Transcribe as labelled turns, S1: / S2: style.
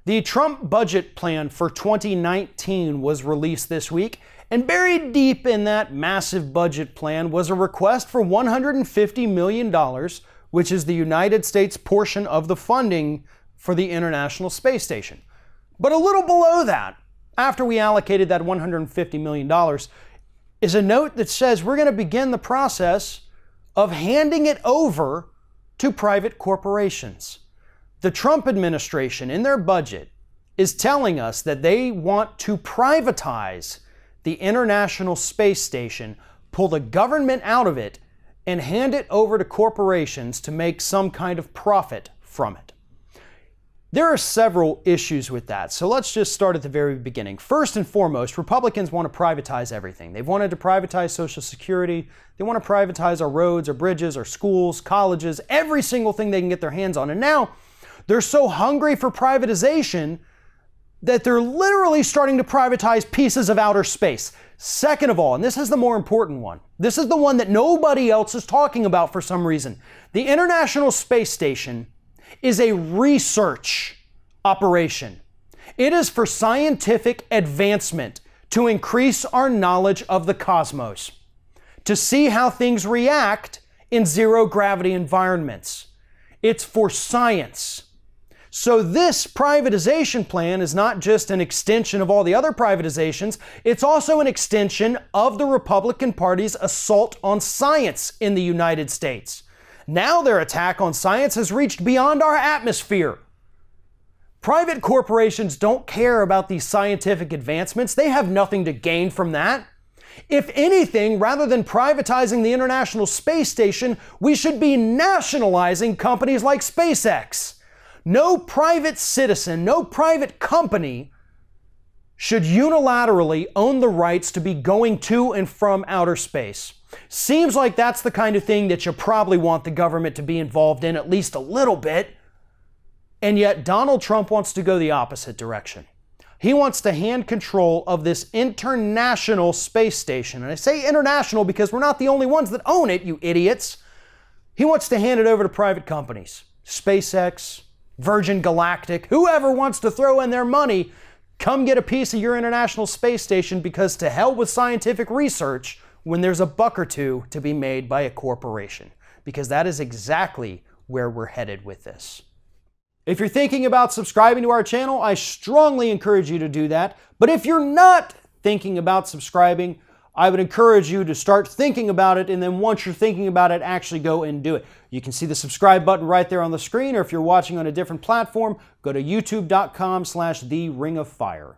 S1: The Trump budget plan for 2019 was released this week, and buried deep in that massive budget plan was a request for $150 million, which is the United States portion of the funding for the International Space Station. But a little below that, after we allocated that $150 million, is a note that says we're going to begin the process of handing it over to private corporations. The Trump administration, in their budget, is telling us that they want to privatize the International Space Station, pull the government out of it, and hand it over to corporations to make some kind of profit from it. There are several issues with that, so let's just start at the very beginning. First and foremost, Republicans want to privatize everything. They've wanted to privatize Social Security, they want to privatize our roads, our bridges, our schools, colleges, every single thing they can get their hands on. And now they're so hungry for privatization that they're literally starting to privatize pieces of outer space. Second of all, and this is the more important one, this is the one that nobody else is talking about for some reason. The International Space Station is a research operation. It is for scientific advancement to increase our knowledge of the cosmos, to see how things react in zero-gravity environments. It's for science. So this privatization plan is not just an extension of all the other privatizations, it's also an extension of the Republican Party's assault on science in the United States. Now their attack on science has reached beyond our atmosphere. Private corporations don't care about these scientific advancements. They have nothing to gain from that. If anything, rather than privatizing the International Space Station, we should be nationalizing companies like SpaceX. No private citizen, no private company should unilaterally own the rights to be going to and from outer space. Seems like that's the kind of thing that you probably want the government to be involved in at least a little bit. And yet Donald Trump wants to go the opposite direction. He wants to hand control of this international space station. And I say international because we're not the only ones that own it, you idiots. He wants to hand it over to private companies. SpaceX, Virgin Galactic, whoever wants to throw in their money, come get a piece of your International Space Station, because to hell with scientific research when there's a buck or two to be made by a corporation. Because that is exactly where we're headed with this. If you're thinking about subscribing to our channel, I strongly encourage you to do that. But if you're not thinking about subscribing, I would encourage you to start thinking about it, and then once you're thinking about it, actually go and do it. You can see the subscribe button right there on the screen, or if you're watching on a different platform, go to youtube.com/theringofFire.